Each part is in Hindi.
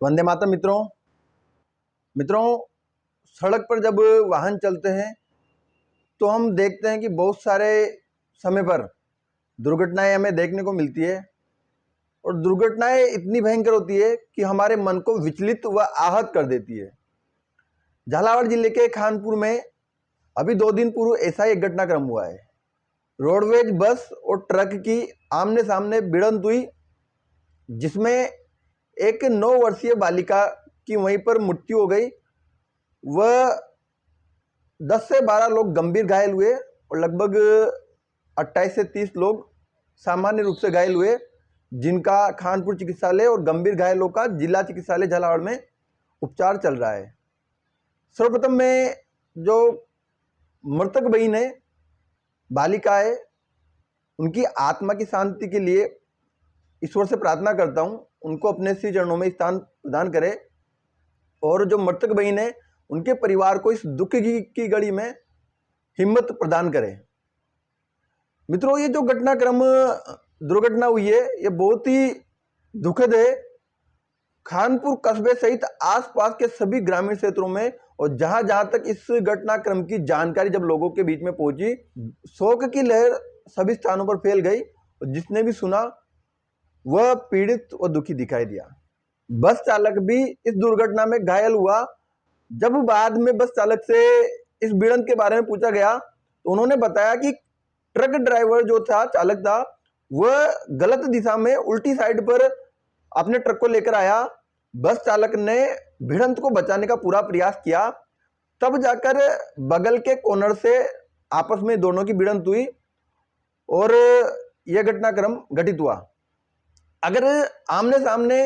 वंदे मातरम मित्रों। मित्रों, सड़क पर जब वाहन चलते हैं तो हम देखते हैं कि बहुत सारे समय पर दुर्घटनाएं हमें देखने को मिलती है और दुर्घटनाएं इतनी भयंकर होती है कि हमारे मन को विचलित व आहत कर देती है। झालावाड़ जिले के खानपुर में अभी 2 दिन पूर्व ऐसा ही एक घटनाक्रम हुआ है। रोडवेज बस और ट्रक की आमने सामने भिड़ंत हुई, जिसमें एक 9 वर्षीय बालिका की वहीं पर मृत्यु हो गई। वह 10 से 12 लोग गंभीर घायल हुए और लगभग 28 से 30 लोग सामान्य रूप से घायल हुए, जिनका खानपुर चिकित्सालय और गंभीर घायलों का जिला चिकित्सालय झालावाड़ में उपचार चल रहा है। सर्वप्रथम मैं जो मृतक बहन है, बालिका है, उनकी आत्मा की शांति के लिए ईश्वर से प्रार्थना करता हूँ, उनको अपने श्री चरणों में स्थान प्रदान करे और जो मृतक बहन है उनके परिवार को इस दुख की घड़ी में हिम्मत प्रदान करे। मित्रों, ये जो दुर्घटना हुई है, ये बहुत ही दुखद है। खानपुर कस्बे सहित आसपास के सभी ग्रामीण क्षेत्रों में और जहां जहां तक इस घटनाक्रम की जानकारी जब लोगों के बीच में पहुंची, शोक की लहर सभी स्थानों पर फैल गई और जिसने भी सुना वह पीड़ित और दुखी दिखाई दिया। बस चालक भी इस दुर्घटना में घायल हुआ। जब बाद में बस चालक से इस भिड़ंत के बारे में पूछा गया तो उन्होंने बताया कि ट्रक ड्राइवर जो था, चालक था, वह गलत दिशा में उल्टी साइड पर अपने ट्रक को लेकर आया। बस चालक ने भिड़ंत को बचाने का पूरा प्रयास किया, तब जाकर बगल के कॉर्नर से आपस में दोनों की भिड़ंत हुई और यह घटनाक्रम घटित हुआ। अगर आमने सामने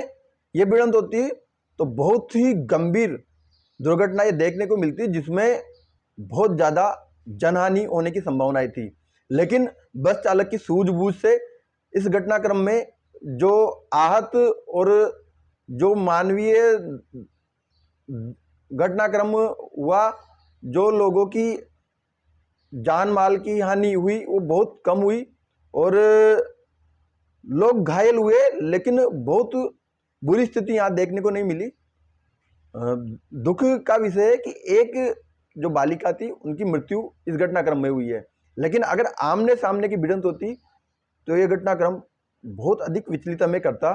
यह भिड़ंत होती तो बहुत ही गंभीर दुर्घटना ये देखने को मिलती, जिसमें बहुत ज़्यादा जनहानि होने की संभावनाएं थी। लेकिन बस चालक की सूझबूझ से इस घटनाक्रम में जो आहत और जो मानवीय घटनाक्रम हुआ, जो लोगों की जान माल की हानि हुई वो बहुत कम हुई और लोग घायल हुए, लेकिन बहुत बुरी स्थिति यहाँ देखने को नहीं मिली। दुख का विषय है कि एक जो बालिका थी उनकी मृत्यु इस घटनाक्रम में हुई है, लेकिन अगर आमने सामने की भिड़ंत होती तो यह घटनाक्रम बहुत अधिक विचलित हमें करता,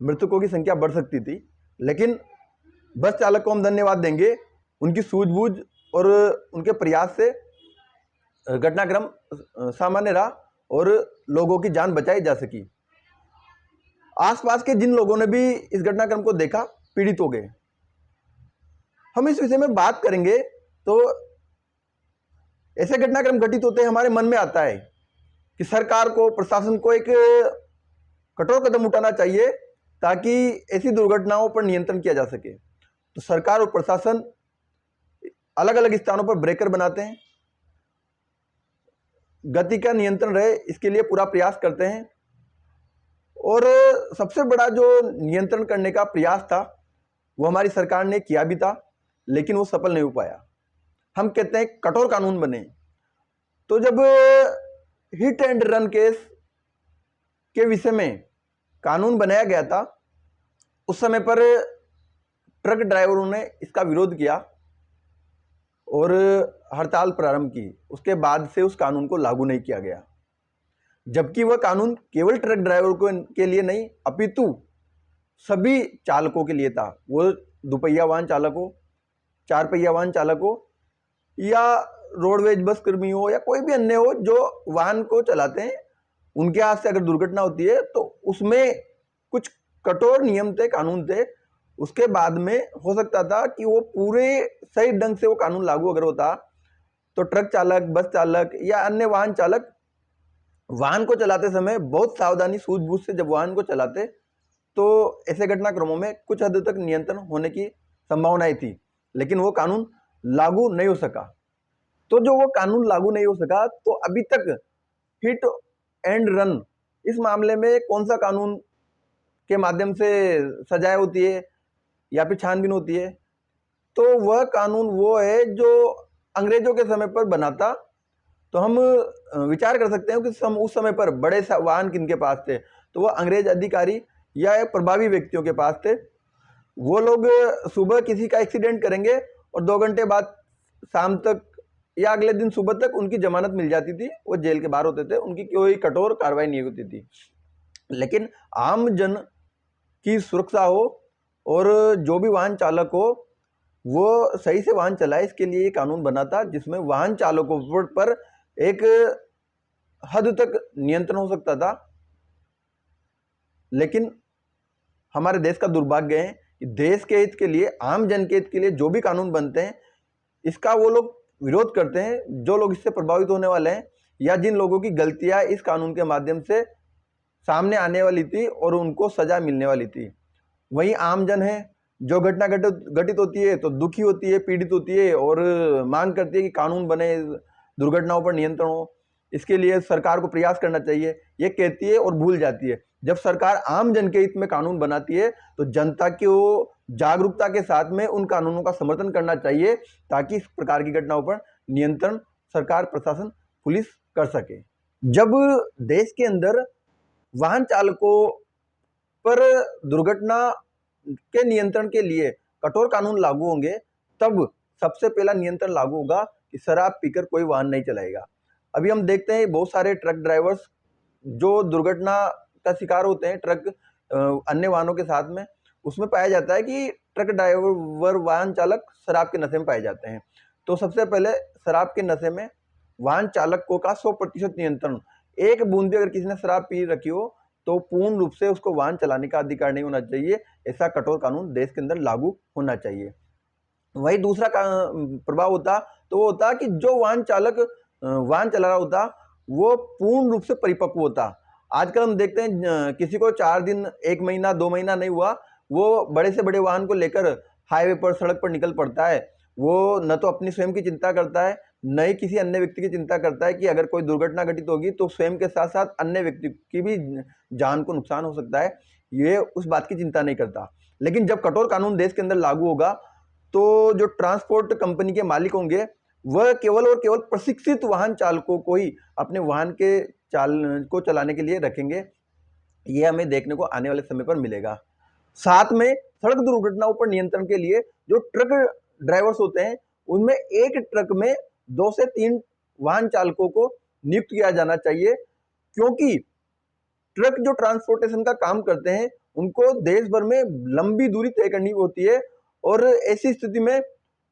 मृतकों की संख्या बढ़ सकती थी। लेकिन बस चालक को हम धन्यवाद देंगे, उनकी सूझबूझ और उनके प्रयास से घटनाक्रम सामान्य रहा और लोगों की जान बचाई जा सकी। आसपास के जिन लोगों ने भी इस घटनाक्रम को देखा पीड़ित हो गए। हम इस विषय में बात करेंगे तो ऐसे घटनाक्रम घटित होते हैं, हमारे मन में आता है कि सरकार को, प्रशासन को एक कठोर कदम उठाना चाहिए ताकि ऐसी दुर्घटनाओं पर नियंत्रण किया जा सके। तो सरकार और प्रशासन अलग अलग स्थानों पर ब्रेकर बनाते हैं, गति का नियंत्रण रहे इसके लिए पूरा प्रयास करते हैं और सबसे बड़ा जो नियंत्रण करने का प्रयास था वो हमारी सरकार ने किया भी था, लेकिन वो सफल नहीं हो पाया। हम कहते हैं कठोर कानून बने। तो जब हिट एंड रन केस के विषय में कानून बनाया गया था, उस समय पर ट्रक ड्राइवरों ने इसका विरोध किया और हड़ताल प्रारंभ की। उसके बाद से उस कानून को लागू नहीं किया गया, जबकि वह कानून केवल ट्रक ड्राइवर के लिए नहीं अपितु सभी चालकों के लिए था। वो दुपहिया वाहन चालक हो, 4 पहिया वाहन चालक हो या रोडवेज बस कर्मी हो या कोई भी अन्य हो जो वाहन को चलाते हैं, उनके हाथ से अगर दुर्घटना होती है तो उसमें कुछ कठोर नियम थे, कानून थे। उसके बाद में हो सकता था कि वो पूरे सही ढंग से वो कानून लागू अगर होता तो ट्रक चालक, बस चालक या अन्य वाहन चालक वाहन को चलाते समय बहुत सावधानी सूझबूझ से जब वाहन को चलाते तो ऐसे घटनाक्रमों में कुछ हद तक नियंत्रण होने की संभावनाएं थी, लेकिन वो कानून लागू नहीं हो सका। तो जो वो कानून लागू नहीं हो सका तो अभी तक हिट एंड रन इस मामले में कौन सा कानून के माध्यम से सजाएं होती है या फिर छानबीन होती है, तो वह कानून वो है जो अंग्रेजों के समय पर बना था। तो हम विचार कर सकते हैं कि उस समय पर बड़े वाहन किनके पास थे, तो वह अंग्रेज अधिकारी या प्रभावी व्यक्तियों के पास थे। वो लोग सुबह किसी का एक्सीडेंट करेंगे और 2 घंटे बाद शाम तक या अगले दिन सुबह तक उनकी जमानत मिल जाती थी, वो जेल के बाहर होते थे, उनकी कोई कठोर कार्रवाई नहीं होती थी। लेकिन आम जन की सुरक्षा हो और जो भी वाहन चालक हो वो सही से वाहन चलाए, इसके लिए ये कानून बना था, जिसमें वाहन चालकों पर एक हद तक नियंत्रण हो सकता था। लेकिन हमारे देश का दुर्भाग्य है कि देश के हित के लिए, आम जन के हित के लिए जो भी कानून बनते हैं, इसका वो लोग विरोध करते हैं, जो लोग इससे प्रभावित होने वाले हैं या जिन लोगों की गलतियां इस कानून के माध्यम से सामने आने वाली थी और उनको सजा मिलने वाली थी। वहीं आम जन है, जो घटना घटित होती है तो दुखी होती है, पीड़ित होती है और मांग करती है कि कानून बने, दुर्घटनाओं पर नियंत्रण हो। इसके लिए सरकार को प्रयास करना चाहिए, ये कहती है और भूल जाती है। जब सरकार आम जन के हित में कानून बनाती है तो जनता को जागरूकता के साथ में उन कानूनों का समर्थन करना चाहिए, ताकि इस प्रकार की घटनाओं पर नियंत्रण सरकार, प्रशासन, पुलिस कर सके। जब देश के अंदर वाहन चालकों पर दुर्घटना के नियंत्रण के लिए कठोर कानून लागू होंगे, तब सबसे पहला नियंत्रण लागू होगा कि शराब पीकर कोई वाहन नहीं चलाएगा। अभी हम देखते हैं बहुत सारे ट्रक ड्राइवर्स जो दुर्घटना का शिकार होते हैं, ट्रक अन्य वाहनों के साथ में, उसमें पाया जाता है कि ट्रक ड्राइवर, वाहन चालक शराब के नशे में पाए जाते हैं। तो सबसे पहले शराब के नशे में वाहन चालकों का 100% नियंत्रण। एक बूंद भी अगर किसी ने शराब पी रखी हो तो पूर्ण रूप से उसको वाहन चलाने का अधिकार नहीं होना चाहिए। ऐसा कठोर कानून देश के अंदर लागू होना चाहिए। वही दूसरा प्रभाव होता तो वो होता कि जो वाहन चालक वाहन चला रहा होता वो पूर्ण रूप से परिपक्व होता। आजकल हम देखते हैं किसी को 4 दिन, 1 महीना, 2 महीना नहीं हुआ, वो बड़े से बड़े वाहन को लेकर हाईवे पर, सड़क पर निकल पड़ता है। वो न तो अपनी स्वयं की चिंता करता है, न ही किसी अन्य व्यक्ति की चिंता करता है कि अगर कोई दुर्घटना घटित होगी तो स्वयं के साथ साथ अन्य व्यक्ति की भी जान को नुकसान हो सकता है, ये उस बात की चिंता नहीं करता। लेकिन जब कठोर कानून देश के अंदर लागू होगा तो जो ट्रांसपोर्ट कंपनी के मालिक होंगे वह केवल और केवल प्रशिक्षित वाहन चालकों को ही अपने वाहन के को चलाने के लिए रखेंगे। ये हमें देखने को आने वाले समय पर मिलेगा। साथ में सड़क दुर्घटनाओं पर नियंत्रण के लिए जो ट्रक ड्राइवर्स होते हैं, उनमें एक ट्रक में 2 से 3 वाहन चालकों को नियुक्त किया जाना चाहिए, क्योंकि ट्रक जो ट्रांसपोर्टेशन का काम करते हैं उनको देश भर में लंबी दूरी तय करनी होती है और ऐसी स्थिति में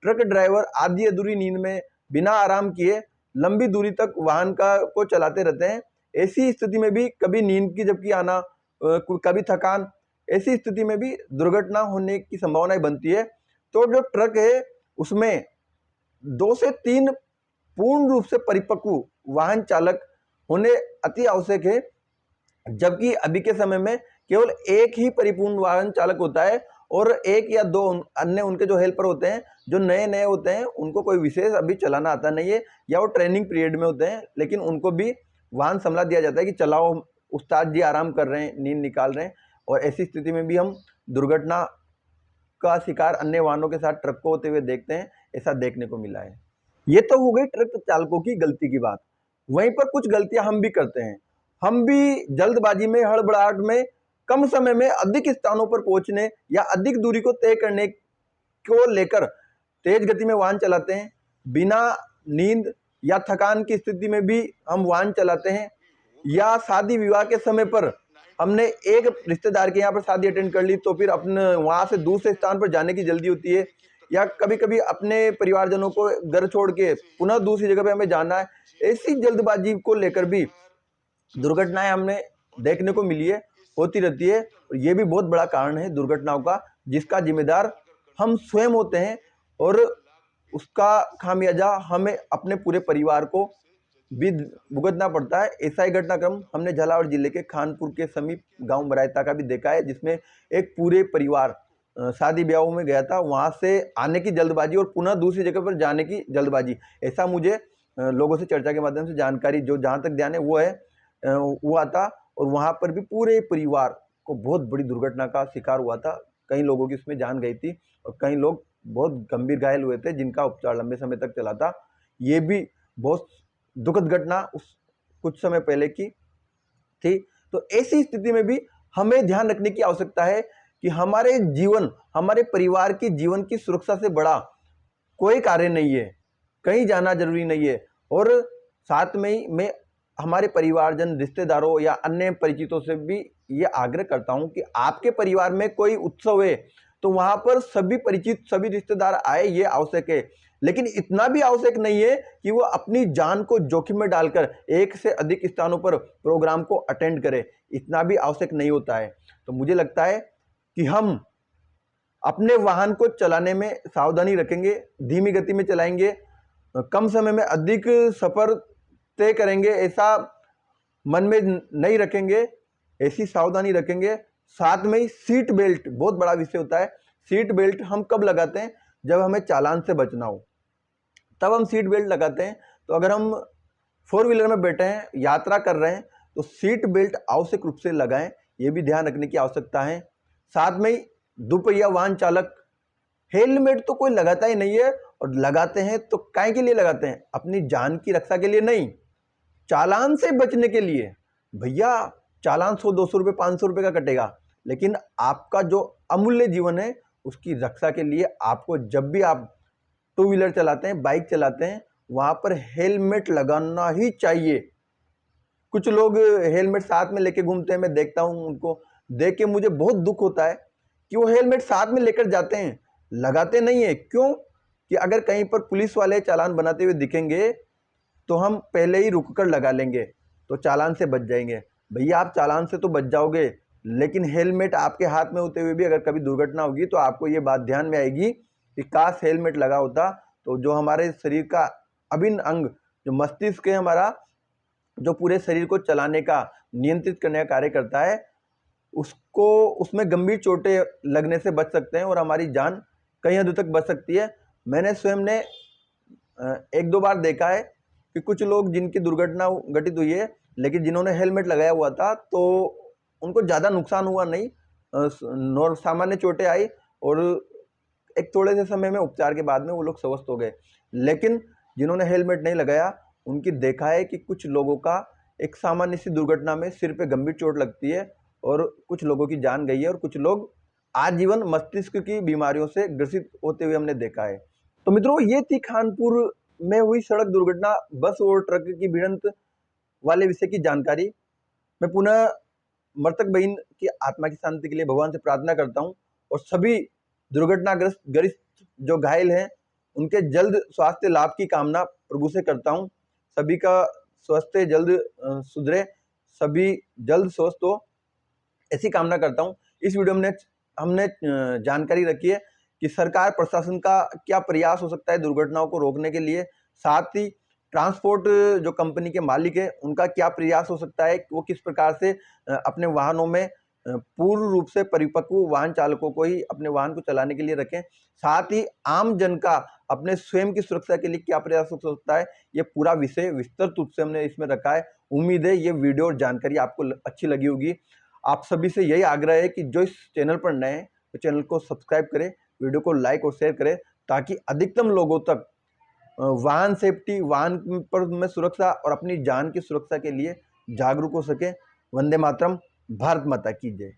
ट्रक ड्राइवर आधी अधूरी नींद में बिना आराम किए लंबी दूरी तक वाहन को चलाते रहते हैं। ऐसी स्थिति में भी कभी नींद की झपकी आना, कभी थकान, ऐसी स्थिति में भी दुर्घटना होने की संभावना बनती है। तो जो ट्रक है उसमें 2 से 3 पूर्ण रूप से परिपक्व वाहन चालक होने अति आवश्यक है, जबकि अभी के समय में केवल एक ही परिपूर्ण वाहन चालक होता है और 1 या 2 अन्य उनके जो हेल्पर होते हैं, जो नए नए होते हैं, उनको कोई विशेष अभी चलाना आता नहीं है या वो ट्रेनिंग पीरियड में होते हैं, लेकिन उनको भी वाहन संभला दिया जाता है कि चलाओ, उस्ताद जी आराम कर रहे हैं, नींद निकाल रहे हैं। और ऐसी स्थिति में भी हम दुर्घटना का शिकार अन्य वाहनों के साथ ट्रक को होते हुए देखते हैं, ऐसा देखने को मिला है। ये तो हो गई ट्रक चालकों की गलती की बात। वहीं पर कुछ गलतियां हम भी करते हैं। हम भी जल्दबाजी में, हड़बड़ाहट में, कम समय में अधिक स्थानों पर पहुंचने या अधिक दूरी को तय करने को लेकर तेज गति में वाहन चलाते हैं। बिना नींद या थकान की स्थिति में भी हम वाहन चलाते हैं। या शादी विवाह के समय पर हमने एक रिश्तेदार के यहाँ पर शादी अटेंड कर ली तो फिर अपने वहाँ से दूसरे स्थान पर जाने की जल्दी होती है, या कभी कभी अपने परिवारजनों को घर छोड़ के पुनः दूसरी जगह पे हमें जाना है। ऐसी जल्दबाजी को लेकर भी दुर्घटनाएं हमने देखने को मिली है, होती रहती है। और ये भी बहुत बड़ा कारण है दुर्घटनाओं का, जिसका जिम्मेदार हम स्वयं होते हैं और उसका खामियाजा हमें अपने पूरे परिवार को भी भुगतना पड़ता है। ऐसा ही घटनाक्रम हमने झालावाड़ जिले के खानपुर के समीप गांव बरायता का भी देखा है, जिसमें एक पूरे परिवार शादी ब्याहों में गया था, वहां से आने की जल्दबाजी और पुनः दूसरी जगह पर जाने की जल्दबाजी, ऐसा मुझे लोगों से चर्चा के माध्यम से जानकारी जो जहां तक ध्यान है वो है, हुआ था। और वहां पर भी पूरे परिवार को बहुत बड़ी दुर्घटना का शिकार हुआ था। कई लोगों की उसमें जान गई थी और कई लोग बहुत गंभीर घायल हुए थे, जिनका उपचार लंबे समय तक चला था। ये भी बहुत दुखद घटना उस कुछ समय पहले की थी। तो ऐसी स्थिति में भी हमें ध्यान रखने की आवश्यकता है कि हमारे जीवन, हमारे परिवार की जीवन की सुरक्षा से बड़ा कोई कार्य नहीं है, कहीं जाना जरूरी नहीं है। और साथ में ही मैं हमारे परिवारजन, रिश्तेदारों या अन्य परिचितों से भी ये आग्रह करता हूं कि आपके परिवार में कोई उत्सव है तो वहां पर सभी परिचित, सभी रिश्तेदार आए, ये आवश्यक है। लेकिन इतना भी आवश्यक नहीं है कि वो अपनी जान को जोखिम में डालकर एक से अधिक स्थानों पर प्रोग्राम को अटेंड करे, इतना भी आवश्यक नहीं होता है। तो मुझे लगता है कि हम अपने वाहन को चलाने में सावधानी रखेंगे, धीमी गति में चलाएंगे, कम समय में अधिक सफर तय करेंगे, ऐसा मन में नहीं रखेंगे, ऐसी सावधानी रखेंगे। साथ में ही सीट बेल्ट बहुत बड़ा विषय होता है। सीट बेल्ट हम कब लगाते हैं? जब हमें चालान से बचना हो, तब हम सीट बेल्ट लगाते हैं। तो अगर हम 4 व्हीलर में बैठे हैं, यात्रा कर रहे हैं, तो सीट बेल्ट आवश्यक रूप से लगाएं, ये भी ध्यान रखने की आवश्यकता है। साथ में ही दुपहिया वाहन चालक हेलमेट तो कोई लगाता ही नहीं है, और लगाते हैं तो काहे के लिए लगाते हैं? अपनी जान की रक्षा के लिए नहीं, चालान से बचने के लिए। भैया चालान 100-200 रुपये, 500 रुपये का कटेगा, लेकिन आपका जो अमूल्य जीवन है उसकी रक्षा के लिए आपको जब भी आप 2 व्हीलर चलाते हैं, बाइक चलाते हैं, वहां पर हेलमेट लगाना ही चाहिए। कुछ लोग हेलमेट साथ में लेके घूमते हैं, मैं देखता हूं, उनको देख के मुझे बहुत दुख होता है कि वो हेलमेट साथ में लेकर जाते हैं, लगाते नहीं है। क्यों? कि अगर कहीं पर पुलिस वाले चालान बनाते हुए दिखेंगे तो हम पहले ही रुक कर लगा लेंगे, तो चालान से बच जाएंगे। भैया आप चालान से तो बच जाओगे, लेकिन हेलमेट आपके हाथ में होते हुए भी अगर कभी दुर्घटना होगी तो आपको ये बात ध्यान में आएगी कि काश हेलमेट लगा होता, तो जो हमारे शरीर का अभिन्न अंग, जो मस्तिष्क है हमारा, जो पूरे शरीर को चलाने का, नियंत्रित करने का कार्य करता है, उसको, उसमें गंभीर चोटें लगने से बच सकते हैं और हमारी जान कई हद तक बच सकती है। मैंने स्वयं ने 1-2 बार देखा है कि कुछ लोग जिनकी दुर्घटना घटित हुई है, लेकिन जिन्होंने हेलमेट लगाया हुआ था तो उनको ज़्यादा नुकसान हुआ नहीं, सामान्य चोटें आई और एक थोड़े से समय में, उपचार के बाद में वो लोग स्वस्थ हो गए। लेकिन जिन्होंने हेलमेट नहीं लगाया, उनकी देखा है कि कुछ लोगों का एक सामान्य सी दुर्घटना में सिर पे गंभीर चोट लगती है और कुछ लोगों की जान गई है, और कुछ लोग आजीवन मस्तिष्क की बीमारियों से ग्रसित होते हुए हमने देखा है। तो मित्रों, ये थी कानपुर में हुई सड़क दुर्घटना, बस और ट्रक की भिड़ंत वाले विषय की जानकारी। मैं पुनः मृतक बहन की आत्मा की शांति के लिए भगवान से प्रार्थना करता हूं, और सभी दुर्घटनाग्रस्त जो घायल हैं उनके जल्द स्वास्थ्य लाभ की कामना प्रभु से करता हूं। सभी का स्वास्थ्य जल्द सुधरे, सभी जल्द स्वस्थ हो, ऐसी कामना करता हूं। इस वीडियो में हमने जानकारी रखी है कि सरकार प्रशासन का क्या प्रयास हो सकता है दुर्घटनाओं को रोकने के लिए, साथ ही ट्रांसपोर्ट जो कंपनी के मालिक है उनका क्या प्रयास हो सकता है, वो किस प्रकार से अपने वाहनों में पूर्ण रूप से परिपक्व वाहन चालकों को ही अपने वाहन को चलाने के लिए रखें। साथ ही आम जन का अपने स्वयं की सुरक्षा के लिए क्या प्रयास हो सकता है, ये पूरा विषय विस्तृत रूप से हमने इसमें रखा है। उम्मीद है ये वीडियो और जानकारी आपको अच्छी लगी होगी। आप सभी से यही आग्रह है कि जो इस चैनल पर नए हैं तो चैनल को सब्सक्राइब करें, वीडियो को लाइक और शेयर करें, ताकि अधिकतम लोगों तक वाहन सेफ्टी, वाहन पर में सुरक्षा और अपनी जान की सुरक्षा के लिए जागरूक हो सके। वंदे मातरम। भारत माता की जय।